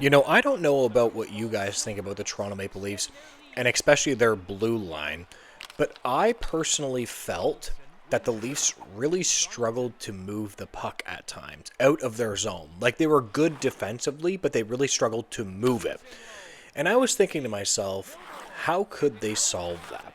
I don't know about what you guys think about the Toronto Maple Leafs, and especially their blue line, but I personally felt that the Leafs really struggled to move the puck at times out of their zone. Like they were good defensively, but they really struggled to move it. And I was thinking to myself, how could they solve that?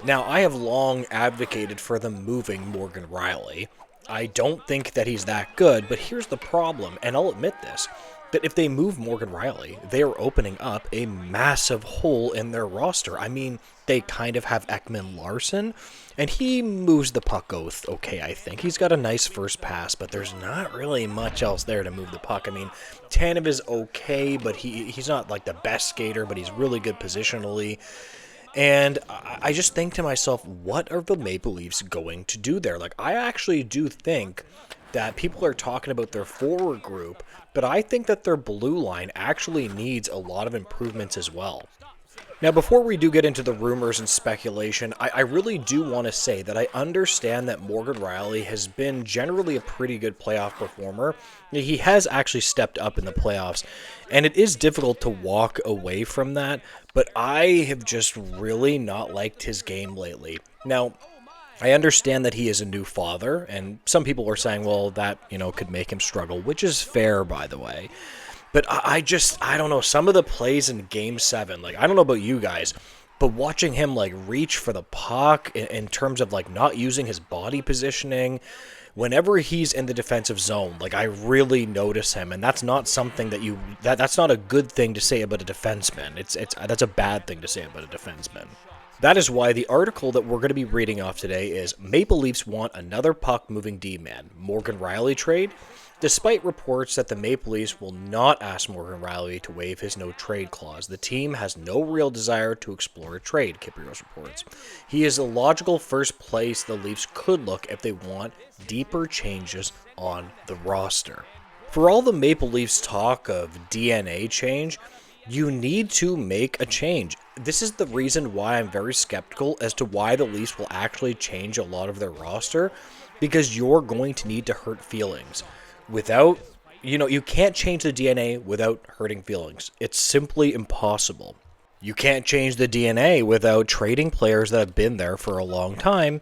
Now, I have long advocated for them moving Morgan Riley. I don't think that he's that good, but here's the problem, and I'll admit this, that if they move Morgan Riley, they are opening up a massive hole in their roster. I mean, they kind of have Ekman Larson, and he moves the puck okay, I think. He's got a nice first pass, but there's not really much else there to move the puck. I mean, Tanev is okay, but he's not like the best skater, but he's really good positionally. And I just think to myself, what are the Maple Leafs going to do there? Like, I actually do think that people are talking about their forward group, but I think that their blue line actually needs a lot of improvements as well. Now, before we do get into the rumors and speculation, I really do want to say that I understand that Morgan Riley has been generally a pretty good playoff performer. He has actually stepped up in the playoffs, and it is difficult to walk away from that, but I have just really not liked his game lately. Now, I understand that he is a new father, and some people are saying, well, that, could make him struggle, which is fair, by the way. But I don't know, some of the plays in Game 7, like, I don't know about you guys, but watching him, like, reach for the puck in terms of, like, not using his body positioning, whenever he's in the defensive zone, like, I really notice him, and that's not something that's not a good thing to say about a defenseman. That's a bad thing to say about a defenseman. That is why the article that we're going to be reading off today is Maple Leafs want another puck-moving D-man. Morgan Riley trade? Despite reports that the Maple Leafs will not ask Morgan Riley to waive his no-trade clause, the team has no real desire to explore a trade, Kiprios reports. He is a logical first place the Leafs could look if they want deeper changes on the roster. For all the Maple Leafs talk of DNA change, you need to make a change. This is the reason why I'm very skeptical as to why the Leafs will actually change a lot of their roster, because you're going to need to hurt feelings. Without, you can't change the DNA without hurting feelings. It's simply impossible. You can't change the DNA without trading players that have been there for a long time.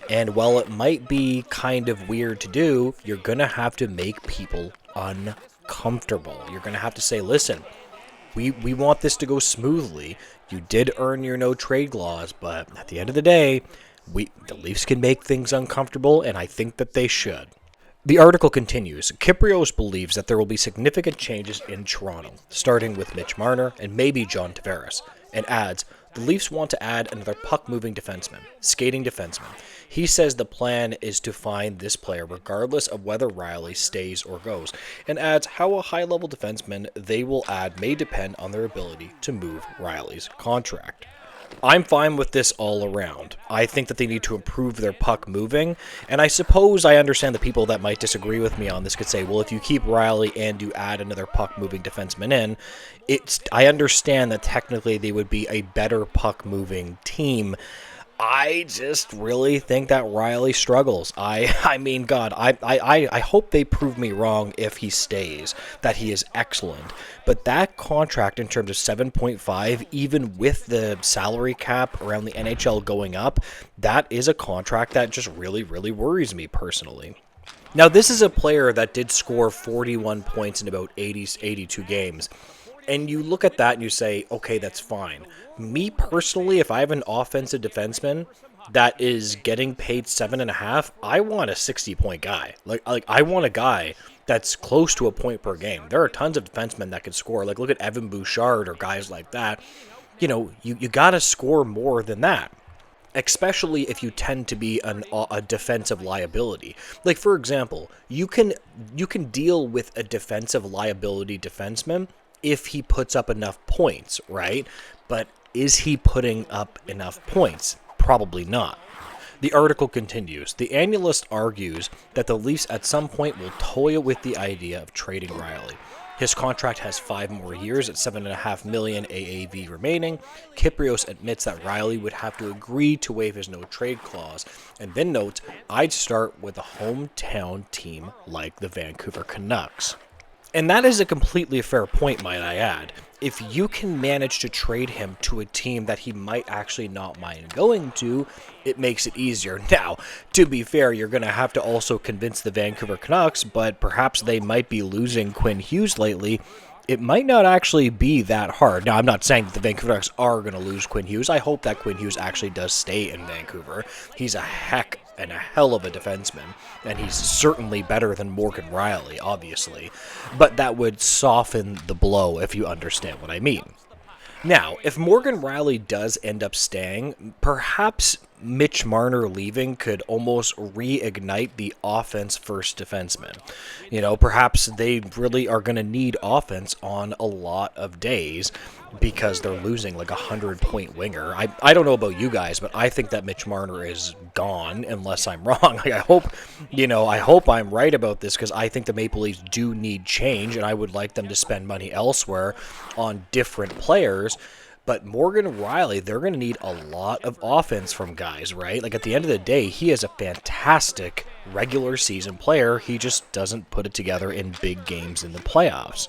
And while it might be kind of weird to do, you're going to have to make people uncomfortable. You're going to have to say, listen, we want this to go smoothly. You did earn your no trade clause, but at the end of the day, the Leafs can make things uncomfortable, and I think that they should. The article continues, Kiprios believes that there will be significant changes in Toronto, starting with Mitch Marner and maybe John Tavares, and adds, the Leafs want to add another puck-moving defenseman, skating defenseman. He says the plan is to find this player regardless of whether Riley stays or goes, and adds how a high-level defenseman they will add may depend on their ability to move Riley's contract. I'm fine with this all around. I think that they need to improve their puck moving, and I suppose I understand the people that might disagree with me on this could say, well, if you keep Riley and you add another puck moving defenseman in, I understand that technically they would be a better puck moving team. I just really think that Riley struggles. I mean, God, I hope they prove me wrong if he stays, that he is excellent. But that contract in terms of 7.5, even with the salary cap around the NHL going up, that is a contract that just really, really worries me personally. Now, this is a player that did score 41 points in about 82 games. And you look at that and you say, okay, that's fine. Me personally, if I have an offensive defenseman that is getting paid 7.5, I want a 60-point guy. Like I want a guy that's close to a point per game. There are tons of defensemen that can score. Like look at Evan Bouchard or guys like that. You got to score more than that. Especially if you tend to be a defensive liability. Like for example, you can deal with a defensive liability defenseman if he puts up enough points, right? But is he putting up enough points? Probably not. The article continues. The Annalist argues that the Leafs at some point will toy with the idea of trading Riley. His contract has 5 more years at $7.5 million AAV remaining. Kiprios admits that Riley would have to agree to waive his no-trade clause, and then notes, I'd start with a hometown team like the Vancouver Canucks. And that is a completely fair point, might I add. If you can manage to trade him to a team that he might actually not mind going to, it makes it easier. Now, to be fair, you're going to have to also convince the Vancouver Canucks, but perhaps they might be losing Quinn Hughes lately. It might not actually be that hard. Now, I'm not saying that the Vancouver Canucks are going to lose Quinn Hughes. I hope that Quinn Hughes actually does stay in Vancouver. He's a heck and a hell of a defenseman, and he's certainly better than Morgan Rielly, obviously. But that would soften the blow, if you understand what I mean. Now, if Morgan Rielly does end up staying, perhaps Mitch Marner leaving could almost reignite the offense-first defenseman. You know, perhaps they really are going to need offense on a lot of days because they're losing like a 100-point winger. I don't know about you guys, but I think that Mitch Marner is gone unless I'm wrong. Like, I hope I'm right about this because I think the Maple Leafs do need change, and I would like them to spend money elsewhere on different players. But Morgan Rielly, they're going to need a lot of offense from guys, right? Like, at the end of the day, he is a fantastic regular season player. He just doesn't put it together in big games in the playoffs.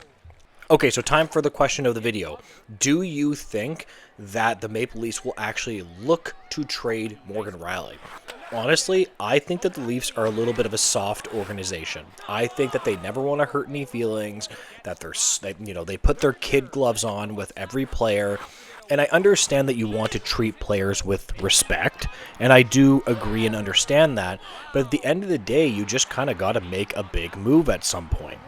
Okay, so time for the question of the video. Do you think that the Maple Leafs will actually look to trade Morgan Rielly? Honestly, I think that the Leafs are a little bit of a soft organization. I think that they never want to hurt any feelings, that they put their kid gloves on with every player. And I understand that you want to treat players with respect, and I do agree and understand that. But at the end of the day, you just kind of got to make a big move at some point.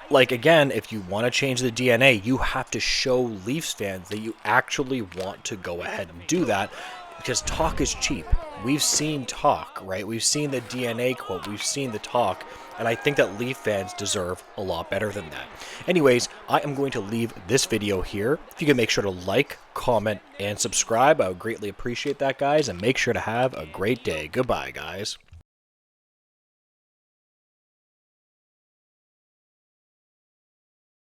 Like, again, if you want to change the DNA, you have to show Leafs fans that you actually want to go ahead and do that, because talk is cheap. We've seen talk, right? We've seen the DNA quote. We've seen the talk, and I think that Leaf fans deserve a lot better than that. Anyways, I am going to leave this video here. If you can make sure to like, comment, and subscribe, I would greatly appreciate that, guys, and make sure to have a great day. Goodbye, guys.